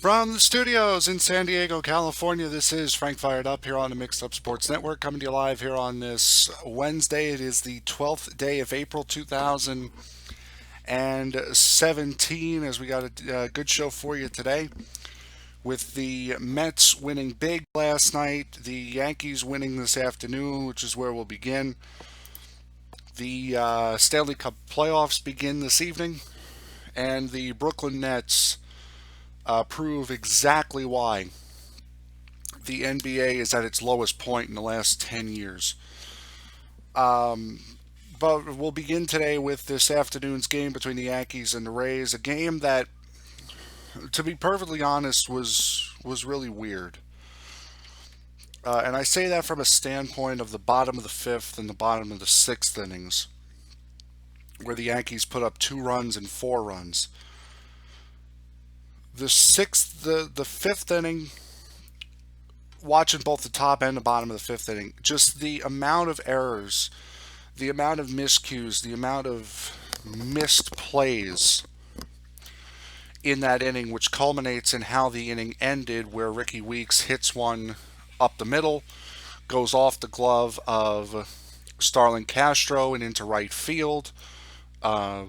From the studios in San Diego, California, this is Frank Fired Up here on the Mixed Up Sports Network, coming to you live here on this Wednesday. It is the 12th day of April 2017, as we got a good show for you today. With the Mets winning big last night, the Yankees winning this afternoon, which is where we'll begin. The Stanley Cup playoffs begin this evening, and the Brooklyn Nets prove exactly why the NBA is at its lowest point in the last 10 years. But we'll begin today with this afternoon's game between the Yankees and the Rays, a game that, to be perfectly honest, was really weird. And I say that from a standpoint of the bottom of the fifth and the bottom of the sixth innings, where the Yankees put up 2 runs and 4 runs. The fifth inning, watching both the top and the bottom of the fifth inning, just the amount of errors, the amount of miscues, the amount of missed plays in that inning, which culminates in how the inning ended, where Ricky Weeks hits one up the middle, goes off the glove of Starlin Castro and into right field. Uh,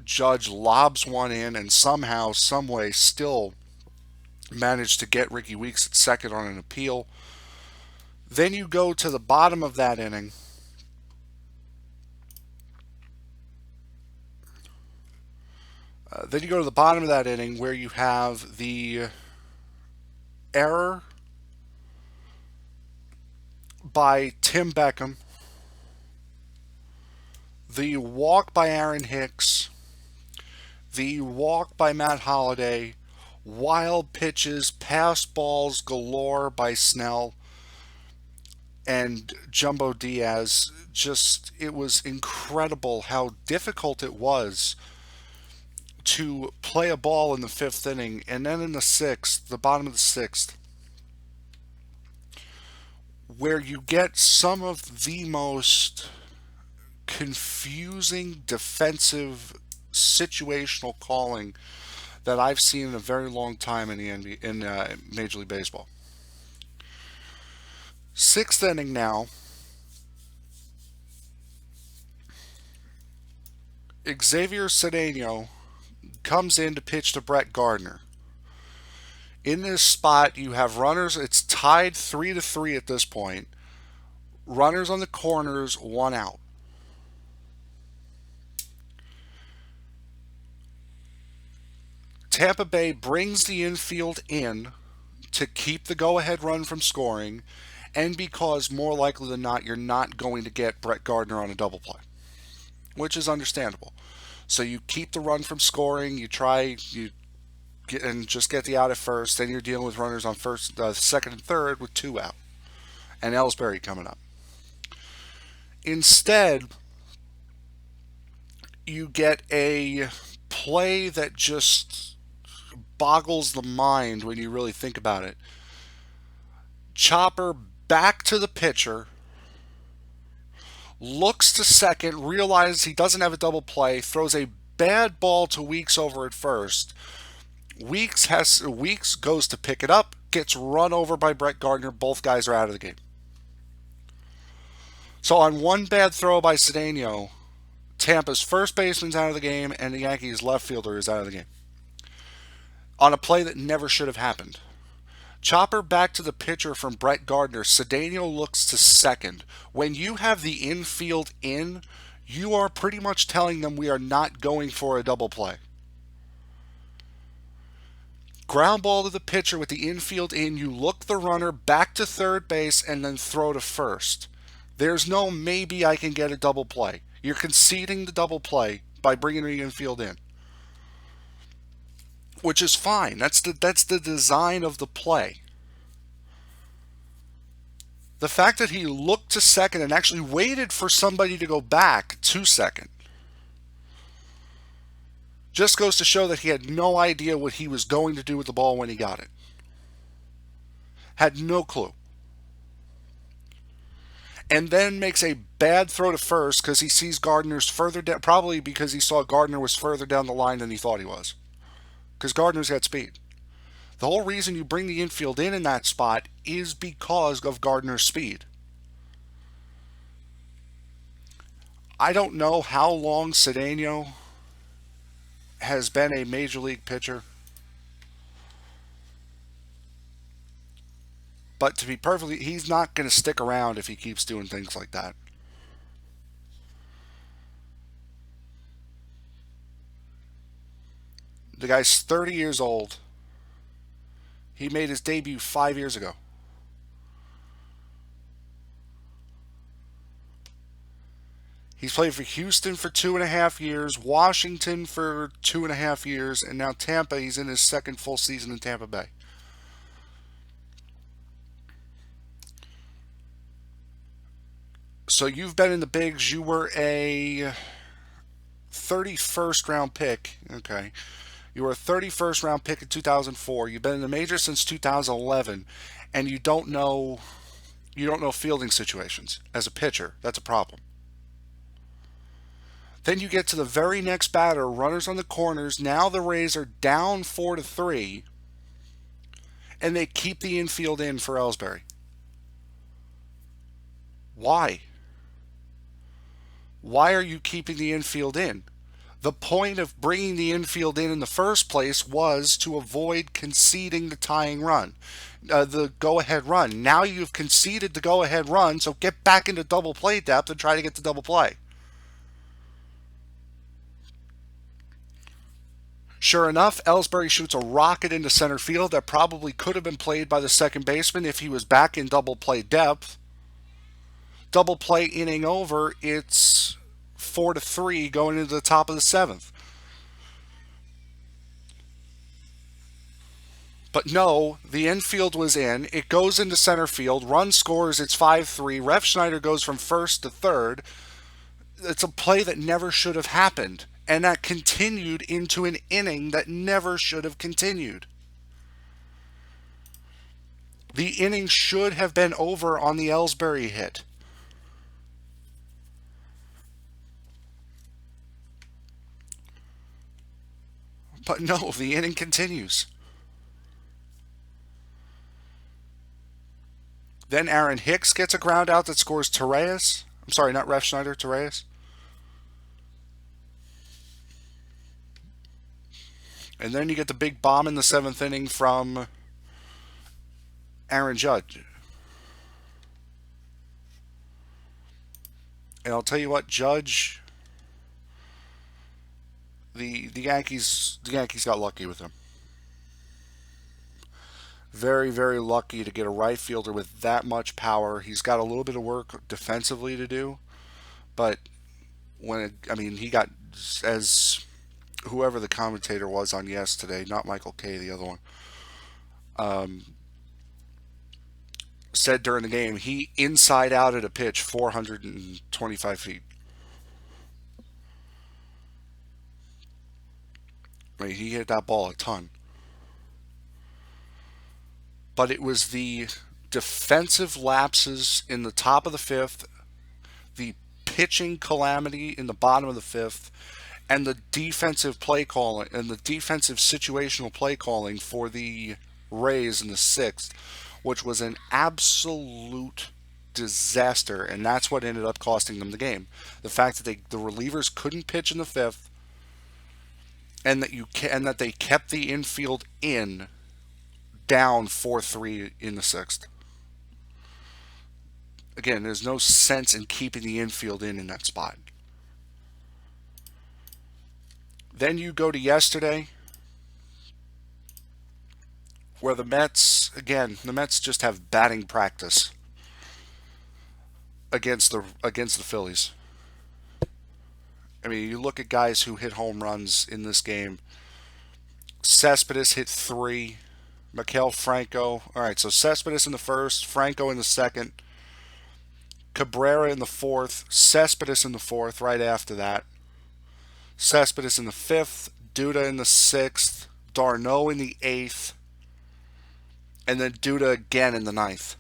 Judge lobs one in and somehow, someway, still managed to get Ricky Weeks at second on an appeal. Then you go to the bottom of that inning. Then you go to the bottom of that inning where you have the error by Tim Beckham, the walk by Aaron Hicks, the walk by Matt Holliday, wild pitches, pass balls galore by Snell and Jumbo Diaz. Just, it was incredible how difficult it was to play a ball in the fifth inning. And then in the sixth, the bottom of the sixth, where you get some of the most confusing defensive situational calling that I've seen in a very long time in the NBA, in Major League Baseball. Sixth inning now. Xavier Cedeno comes in to pitch to Brett Gardner. In this spot, you have runners. It's tied 3-3 at this point. Runners on the corners, one out. Tampa Bay brings the infield in to keep the go-ahead run from scoring, and because more likely than not, you're not going to get Brett Gardner on a double play, which is understandable. So you keep the run from scoring. You get and just get the out at first. Then you're dealing with runners on first, second, and third with 2 out, and Ellsbury coming up. Instead, you get a play that just boggles the mind when you really think about it. Chopper back to the pitcher, looks to second, realizes he doesn't have a double play, throws a bad ball to Weeks over at first. Weeks goes to pick it up, gets run over by Brett Gardner. Both guys are out of the game. So on one bad throw by Cedeno, Tampa's first baseman's out of the game and the Yankees' left fielder is out of the game. On a play that never should have happened. Chopper back to the pitcher from Brett Gardner. Cedeno looks to second. When you have the infield in, you are pretty much telling them we are not going for a double play. Ground ball to the pitcher with the infield in. You look the runner back to third base and then throw to first. There's no maybe I can get a double play. You're conceding the double play by bringing the infield in, which is fine. That's the design of the play. The fact that he looked to second and actually waited for somebody to go back to second just goes to show that he had no idea what he was going to do with the ball when he got it. Had no clue. And then makes a bad throw to first because he sees Gardner's further down, probably because he saw Gardner was further down the line than he thought he was. Because Gardner's got speed. The whole reason you bring the infield in that spot is because of Gardner's speed. I don't know how long Cedeno has been a major league pitcher, but to be perfectly, he's not going to stick around if he keeps doing things like that. The guy's 30 years old. He made his debut 5 years ago. He's played for Houston for 2.5 years, Washington for 2.5 years, and now Tampa. He's in his second full season in Tampa Bay. So you've been in the bigs. You were a 31st round pick. Okay. You were a 31st round pick in 2004. You've been in the major since 2011, and you don't know fielding situations as a pitcher. That's a problem. Then you get to the very next batter, runners on the corners. Now the Rays are down 4-3, and they keep the infield in for Ellsbury. Why? Why are you keeping the infield in? The point of bringing the infield in the first place was to avoid conceding the tying run, the go-ahead run. Now you've conceded the go-ahead run, so get back into double play depth and try to get to double play. Sure enough, Ellsbury shoots a rocket into center field that probably could have been played by the second baseman if he was back in double play depth. Double play inning over, it's 4-3 going into the top of the seventh. But no, the infield was in. It goes into center field. Run scores. It's 5-3. Ref Schneider goes from first to third. It's a play that never should have happened. And that continued into an inning that never should have continued. The inning should have been over on the Ellsbury hit. But no, the inning continues. Then Aaron Hicks gets a ground out that scores Torres. I'm sorry, not Ref Schneider, Torres. And then you get the big bomb in the seventh inning from Aaron Judge. And I'll tell you what, Judge, the Yankees got lucky with him. Very, very lucky to get a right fielder with that much power. He's got a little bit of work defensively to do, but he got, as whoever the commentator was on yesterday, not Michael Kay, the other one, said during the game, he inside out at a pitch 425 feet. He hit that ball a ton. But it was the defensive lapses in the top of the fifth, the pitching calamity in the bottom of the fifth, and the defensive play calling and the defensive situational play calling for the Rays in the sixth, which was an absolute disaster, and that's what ended up costing them the game. The fact that the relievers couldn't pitch in the fifth, and that they kept the infield in, down 4-3 in the sixth. Again, there's no sense in keeping the infield in that spot. Then you go to yesterday, where the Mets just have batting practice against the Phillies. You look at guys who hit home runs in this game. Cespedes hit 3. Maikel Franco. All right, so Cespedes in the first, Franco in the second, Cabrera in the fourth, Cespedes in the fourth right after that, Cespedes in the fifth, Duda in the sixth, d'Arnaud in the eighth, and then Duda again in the ninth.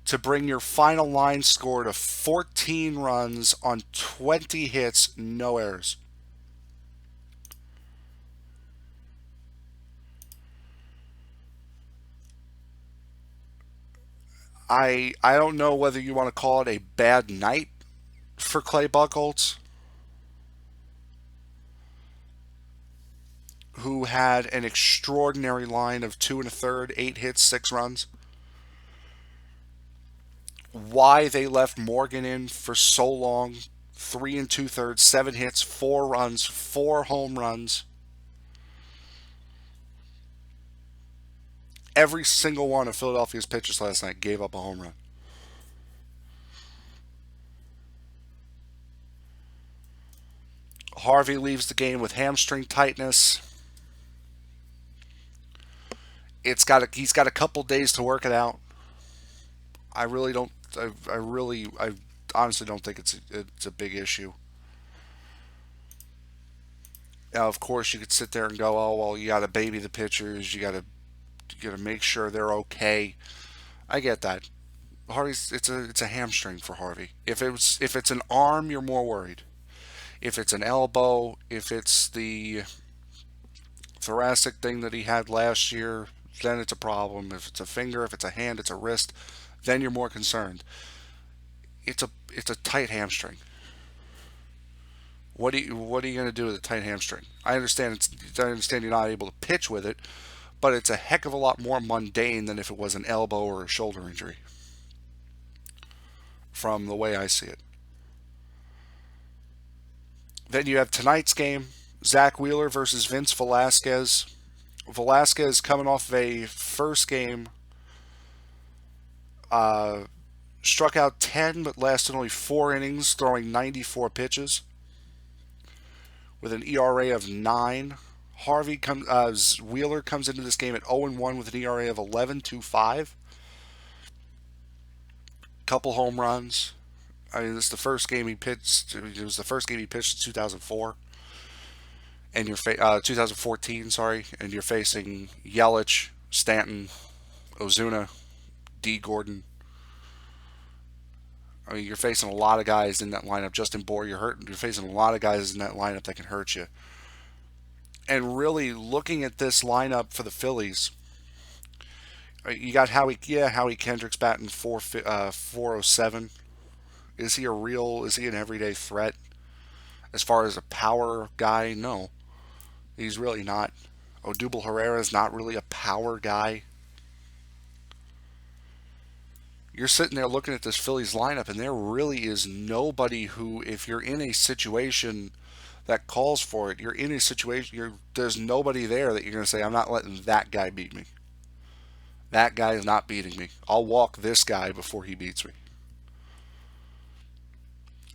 To bring your final line score to 14 runs on 20 hits, no errors. I don't know whether you want to call it a bad night for Clay Buchholz, who had an extraordinary line of two and a third, 8 hits, 6 runs. Why they left Morgan in for so long, 3 and 2/3, 7 hits, 4 runs, 4 home runs. Every single one of Philadelphia's pitchers last night gave up a home run. Harvey leaves the game with hamstring tightness. He's got a couple days to work it out. I really don't. I honestly don't think it's a big issue. Now, of course, you could sit there and go, "Oh well, you got to baby the pitchers. You got to make sure they're okay." I get that. Harvey's it's a hamstring for Harvey. If it's an arm, you're more worried. If it's an elbow, if it's the thoracic thing that he had last year, then it's a problem. If it's a finger, if it's a hand, it's a wrist, then you're more concerned. It's a tight hamstring. What are you going to do with a tight hamstring? I understand you're not able to pitch with it, but it's a heck of a lot more mundane than if it was an elbow or a shoulder injury. From the way I see it. Then you have tonight's game, Zach Wheeler versus Vince Velasquez. Velasquez coming off of a first game, uh, struck out 10 but lasted only 4 innings, throwing 94 pitches with an ERA of 9. Wheeler comes into this game at 0-1 with an ERA of 11.25. Couple home runs. I mean, this is the first game he pitched. It was the first game he pitched in 2004, and 2014. Sorry, and you're facing Yelich, Stanton, Ozuna, D. Gordon. I mean, you're facing a lot of guys in that lineup. Justin Bour, you're facing a lot of guys in that lineup that can hurt you. And really, looking at this lineup for the Phillies, you got Howie Kendrick's batting 407. Is he an everyday threat? As far as a power guy, no. He's really not. Odubel Herrera is not really a power guy. You're sitting there looking at this Phillies lineup, and there really is nobody who, if you're in a situation that calls for it, there's nobody there that you're going to say, I'm not letting that guy beat me. That guy is not beating me. I'll walk this guy before he beats me.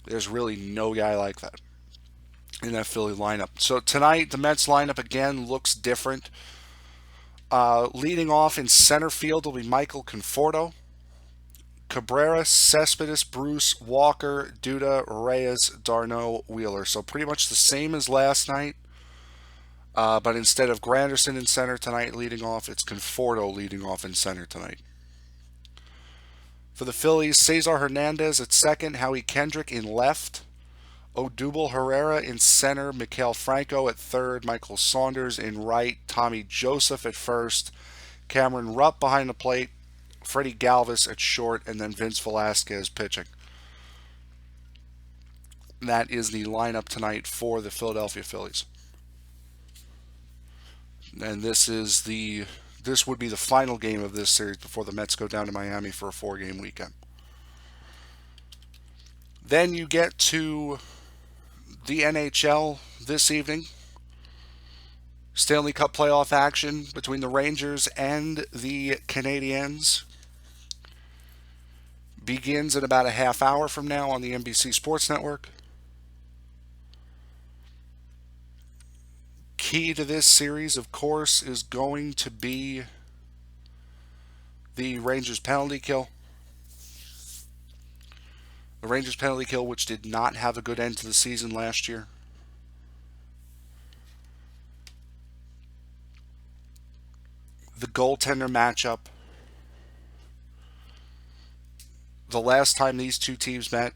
There's really no guy like that in that Philly lineup. So tonight, the Mets lineup again looks different. Leading off in center field will be Michael Conforto. Cabrera, Cespedes, Bruce, Walker, Duda, Reyes, d'Arnaud, Wheeler. So pretty much the same as last night. But instead of Granderson in center tonight leading off, it's Conforto leading off in center tonight. For the Phillies, Cesar Hernandez at second, Howie Kendrick in left, Odubel Herrera in center, Maikel Franco at third, Michael Saunders in right, Tommy Joseph at first, Cameron Rupp behind the plate, Freddie Galvis at short, and then Vince Velasquez pitching. That is the lineup tonight for the Philadelphia Phillies. And this would be the final game of this series before the Mets go down to Miami for a 4-game weekend. Then you get to the NHL this evening. Stanley Cup playoff action between the Rangers and the Canadiens begins in about a half hour from now on the NBC Sports Network. Key to this series, of course, is going to be the Rangers penalty kill. The Rangers penalty kill, which did not have a good end to the season last year. The goaltender matchup. The last time these two teams met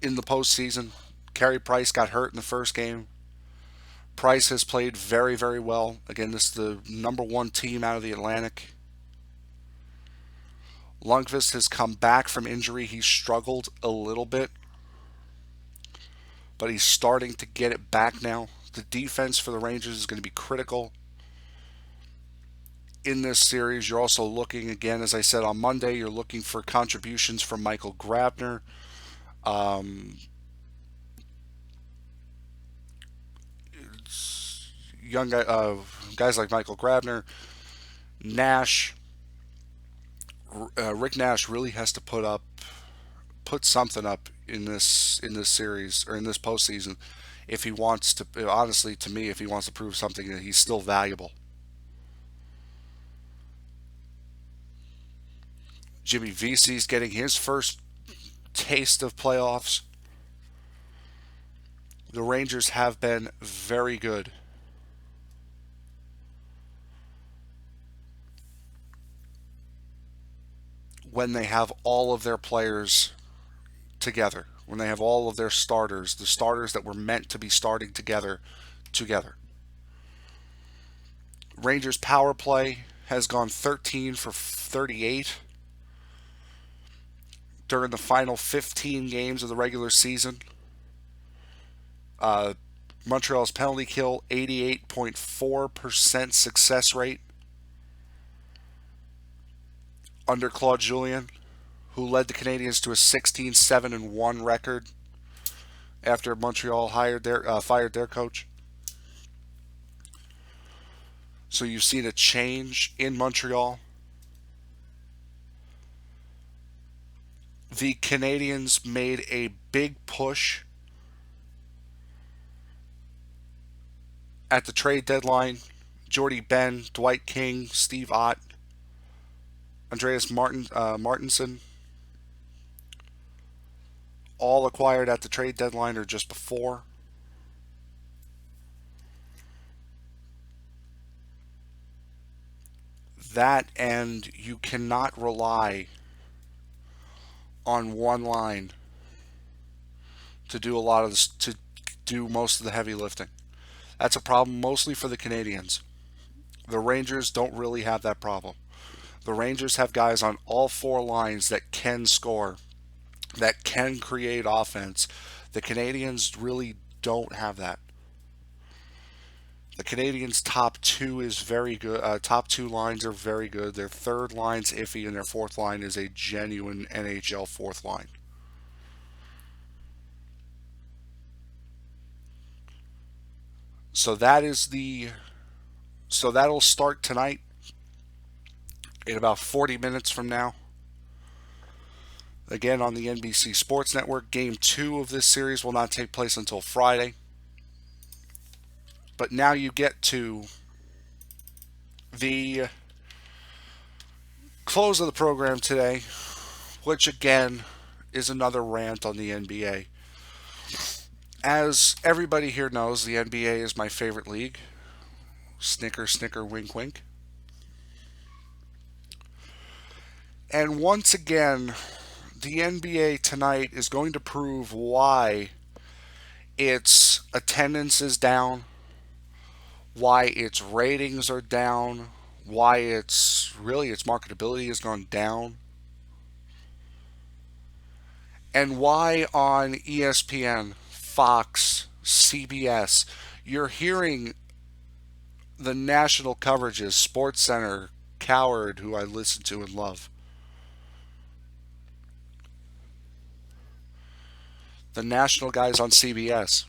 in the postseason, Carey Price got hurt in the first game. Price has played very, very well. Again, this is the number one team out of the Atlantic. Lundqvist has come back from injury. He struggled a little bit, but he's starting to get it back now. The defense for the Rangers is going to be critical in this series. You're also looking, again, as I said on Monday, you're looking for contributions from Michael Grabner. Um, young guy, guys like Michael Grabner, Nash, Rick Nash really has to put something up in this series or in this postseason if he wants to. Honestly, to me, if he wants to prove something that he's still valuable. Jimmy Vesey's getting his first taste of playoffs. The Rangers have been very good. When they have all of their players together, when they have all of their starters, the starters that were meant to be starting together. Rangers power play has gone 13 for 38 during the final 15 games of the regular season. Uh, Montreal's penalty kill, 88.4% success rate under Claude Julien, who led the Canadiens to a 16-7-1 record after Montreal fired their coach. So you've seen a change in Montreal. The Canadiens made a big push at the trade deadline. Jordy Ben, Dwight King, Steve Ott, Andreas Martinson, all acquired at the trade deadline or just before. That, and you cannot rely on one line to do to do most of the heavy lifting. That's a problem mostly for the Canadiens. The Rangers don't really have that problem. The Rangers have guys on all four lines that can score, that can create offense. The Canadiens really don't have that. The Canadiens' top two is very good. Top two lines are very good. Their third line's iffy, and their fourth line is a genuine NHL fourth line. So that is the. So that'll start tonight in about 40 minutes from now. Again, on the NBC Sports Network, Game 2 of this series will not take place until Friday. But now you get to the close of the program today, which again is another rant on the NBA. As everybody here knows, the NBA is my favorite league. Snicker, snicker, wink, wink. And once again, the NBA tonight is going to prove why its attendance is down, why its ratings are down, why its marketability has gone down, and why on ESPN, Fox, CBS, you're hearing the national coverages, SportsCenter, Coward, who I listen to and love, the national guys on CBS,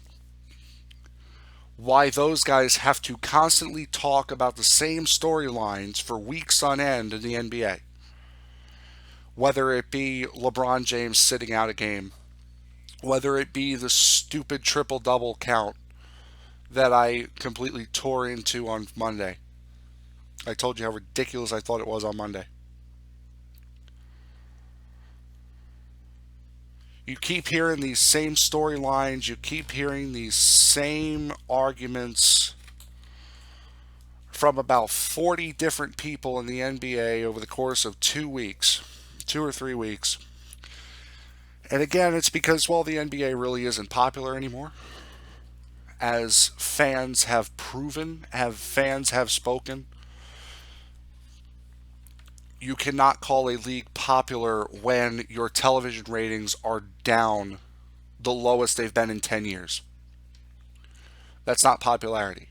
why those guys have to constantly talk about the same storylines for weeks on end in the NBA. Whether it be LeBron James sitting out a game, whether it be the stupid triple-double count that I completely tore into on Monday. I told you how ridiculous I thought it was on Monday. You keep hearing these same storylines. You keep hearing these same arguments from about 40 different people in the NBA over the course of 2 weeks, 2 or 3 weeks. And again, it's because, well, the NBA really isn't popular anymore. As fans have proven, fans have spoken, you cannot call a league popular when your television ratings are down the lowest they've been in 10 years. That's not popularity.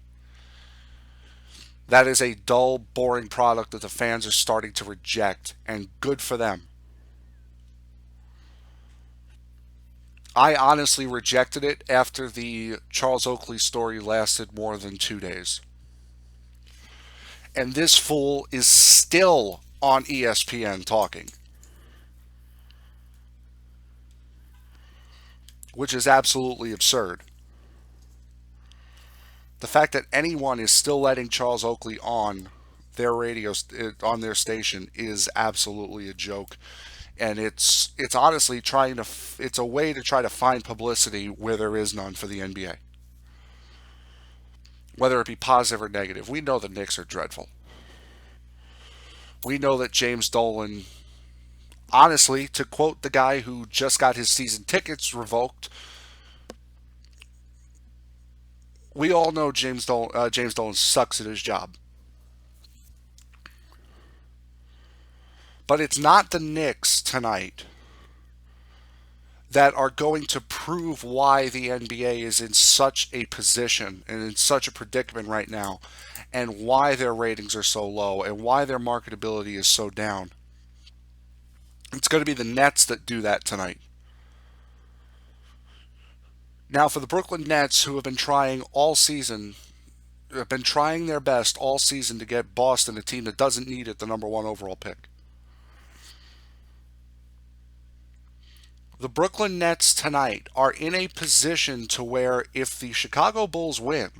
That is a dull, boring product that the fans are starting to reject, and good for them. I honestly rejected it after the Charles Oakley story lasted more than 2 days. And this fool is still on ESPN talking, which is absolutely absurd. The fact that anyone is still letting Charles Oakley on their on their station is absolutely a joke, and it's honestly it's a way to try to find publicity where there is none for the NBA, whether it be positive or negative. We know the Knicks are dreadful. We know that James Dolan, honestly, to quote the guy who just got his season tickets revoked, we all know James Dolan sucks at his job. But it's not the Knicks tonight that are going to prove why the NBA is in such a position and in such a predicament right now, and why their ratings are so low, and why their marketability is so down. It's going to be the Nets that do that tonight. Now, for the Brooklyn Nets, who have been trying all season, have been trying their best all season to get Boston, a team that doesn't need it, the number one overall pick. The Brooklyn Nets tonight are in a position to where if the Chicago Bulls win,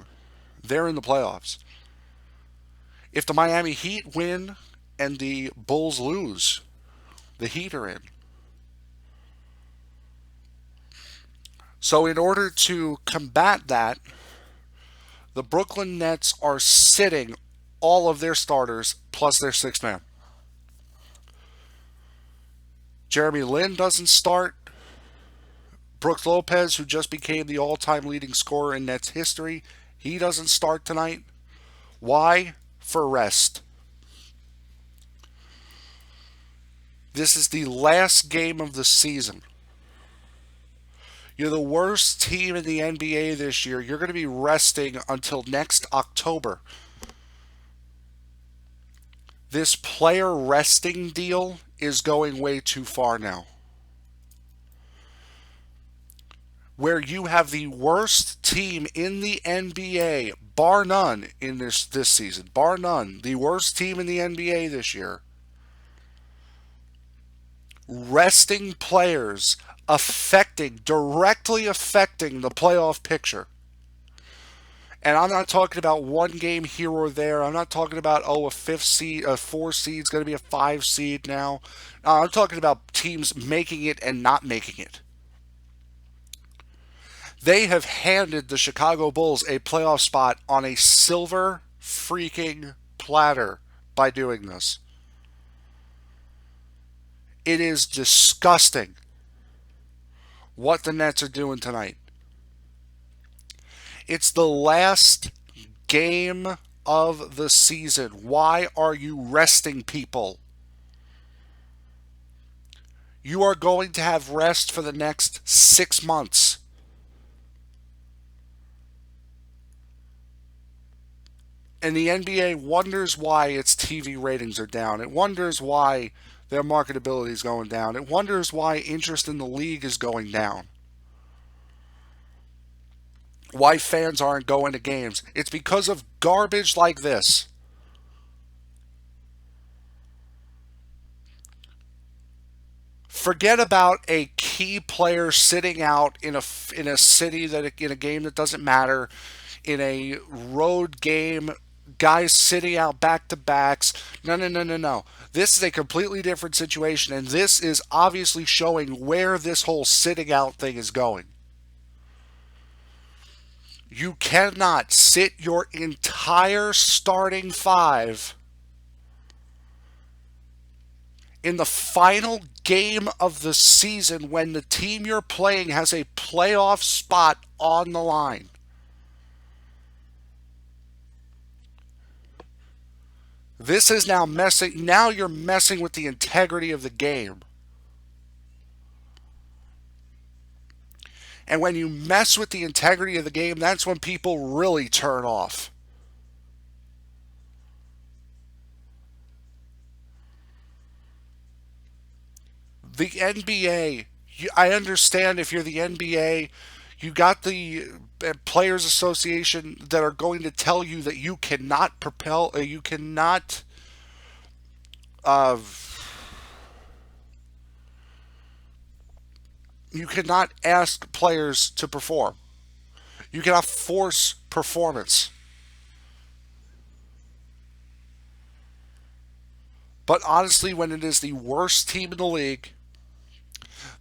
they're in the playoffs. If the Miami Heat win and the Bulls lose, the Heat are in. So in order to combat that, the Brooklyn Nets are sitting all of their starters plus their sixth man. Jeremy Lin doesn't start. Brooks Lopez, who just became the all-time leading scorer in Nets history, he doesn't start tonight. Why? For rest. This is the last game of the season. You're the worst team in the NBA this year. You're going to be resting until next October. This player resting deal is going way too far now. Where you have the worst team in the NBA, bar none, in this season, bar none, the worst team in the NBA this year, resting players, directly affecting the playoff picture. And I'm not talking about one game here or there. I'm not talking about, a 4 seed is going to be a 5 seed now. I'm talking about teams making it and not making it. They have handed the Chicago Bulls a playoff spot on a silver freaking platter by doing this. It is disgusting what the Nets are doing tonight. It's the last game of the season. Why are you resting people? You are going to have rest for the next 6 months. And the NBA wonders why its TV ratings are down. It wonders why their marketability is going down. It wonders why interest in the league is going down. Why fans aren't going to games. It's because of garbage like this. Forget about a key player sitting out in a city in a game that doesn't matter, in a road game, guys sitting out back to backs. No. This is a completely different situation, and this is obviously showing where this whole sitting out thing is going. You cannot sit your entire starting five in the final game of the season when the team you're playing has a playoff spot on the line. This is now messing. Now you're messing with the integrity of the game. And when you mess with the integrity of the game, that's when people really turn off. The NBA, I understand if you're the NBA, you got the Players Association that are going to tell you that you cannot uh, you cannot ask players to perform. You cannot force performance. But honestly, when it is the worst team in the league,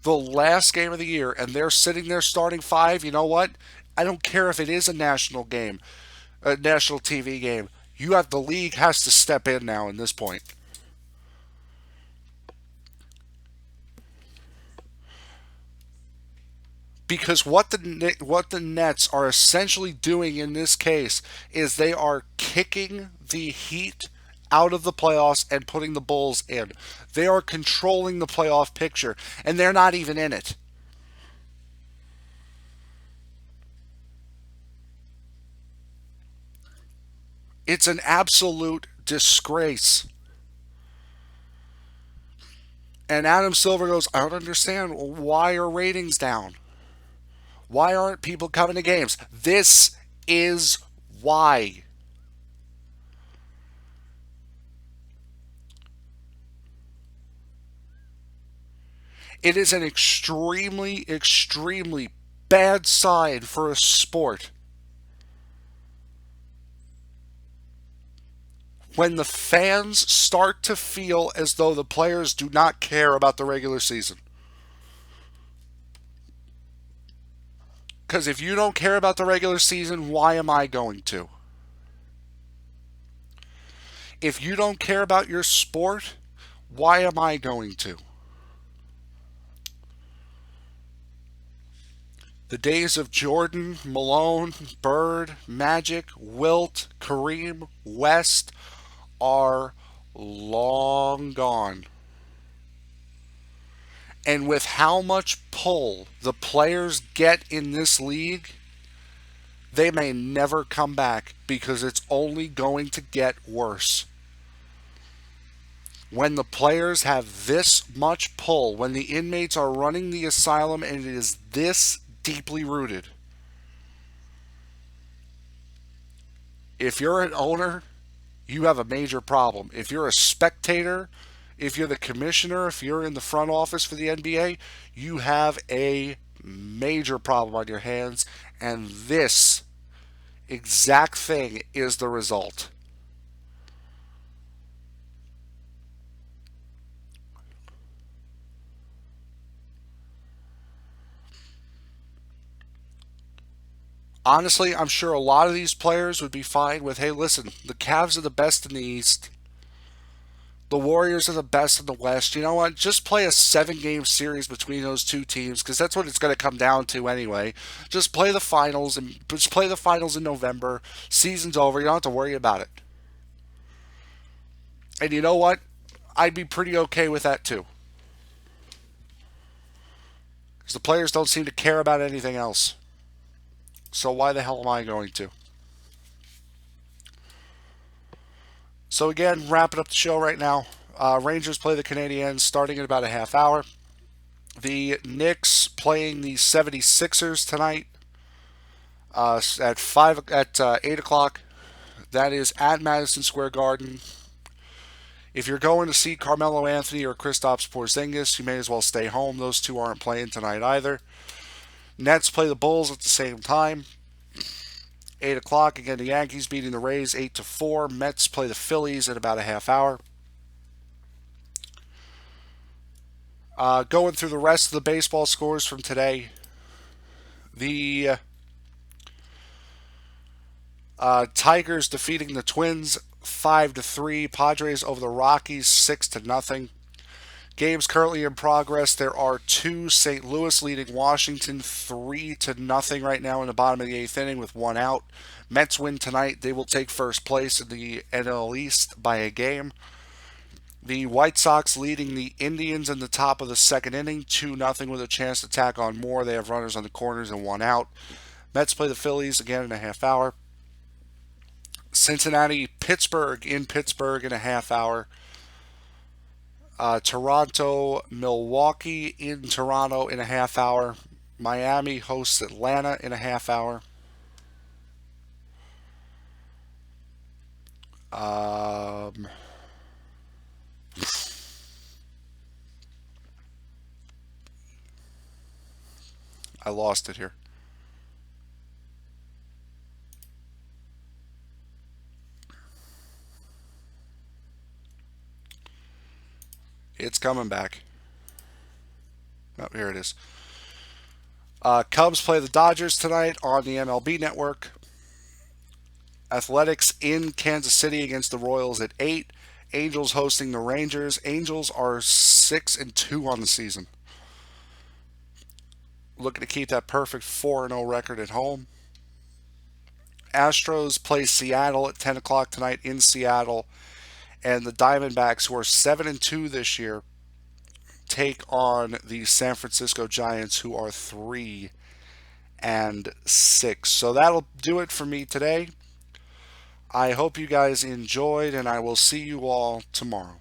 the last game of the year, and they're sitting there starting five, you know what? I don't care if it is a national game, a national TV game. The league has to step in now in this point. Because what the Nets are essentially doing in this case is they are kicking the Heat out of the playoffs and putting the Bulls in. They are controlling the playoff picture, and they're not even in it. It's an absolute disgrace. And Adam Silver goes, I don't understand. Why are ratings down? Why aren't people coming to games? This is why. It is an extremely, extremely bad sign for a sport when the fans start to feel as though the players do not care about the regular season. Because if you don't care about the regular season, why am I going to? If you don't care about your sport, why am I going to? The days of Jordan, Malone, Bird, Magic, Wilt, Kareem, West are long gone. And with how much pull the players get in this league, they may never come back because it's only going to get worse. When the players have this much pull, when the inmates are running the asylum and it is this deeply rooted, if you're an owner, you have a major problem. If you're a spectator, if you're the commissioner, if you're in the front office for the NBA, you have a major problem on your hands, and this exact thing is the result. Honestly, I'm sure a lot of these players would be fine with, hey, listen, the Cavs are the best in the East. The Warriors are the best in the West. You know what? Just play a 7 game series between those two teams because that's what it's going to come down to anyway. Just play the finals and just play the finals in November. Season's over. You don't have to worry about it. And you know what? I'd be pretty okay with that too. Because the players don't seem to care about anything else. So why the hell am I going to? So again, wrapping up the show right now. Rangers play the Canadiens starting in about a half hour. The Knicks playing the 76ers tonight at 8 o'clock. That is at Madison Square Garden. If you're going to see Carmelo Anthony or Kristaps Porzingis, you may as well stay home. Those two aren't playing tonight either. Nets play the Bulls at the same time. 8 o'clock. Again, the Yankees beating the Rays 8-4. Mets play the Phillies in about a half hour. Going through the rest of the baseball scores from today. The Tigers defeating the Twins 5-3. Padres over the Rockies 6-0. Games currently in progress. There are two. St. Louis leading Washington 3-0 right now in the bottom of the eighth inning with one out. Mets win tonight. They will take first place in the NL East by a game. The White Sox leading the Indians in the top of the second inning 2-0 with a chance to tack on more. They have runners on the corners and one out. Mets play the Phillies again in a half hour. Cincinnati, Pittsburgh in Pittsburgh in a half hour. Toronto, Milwaukee in Toronto in a half hour. Miami hosts Atlanta in a half hour. Um, I lost it here. It's coming back. Oh, here it is. Cubs play the Dodgers tonight on the MLB Network. Athletics in Kansas City against the Royals at 8. Angels hosting the Rangers. Angels are 6-2 on the season. Looking to keep that perfect 4-0 record at home. Astros play Seattle at 10 o'clock tonight in Seattle. And the Diamondbacks, who are 7-2 this year, take on the San Francisco Giants, who are 3-6. So that'll do it for me today. I hope you guys enjoyed, and I will see you all tomorrow.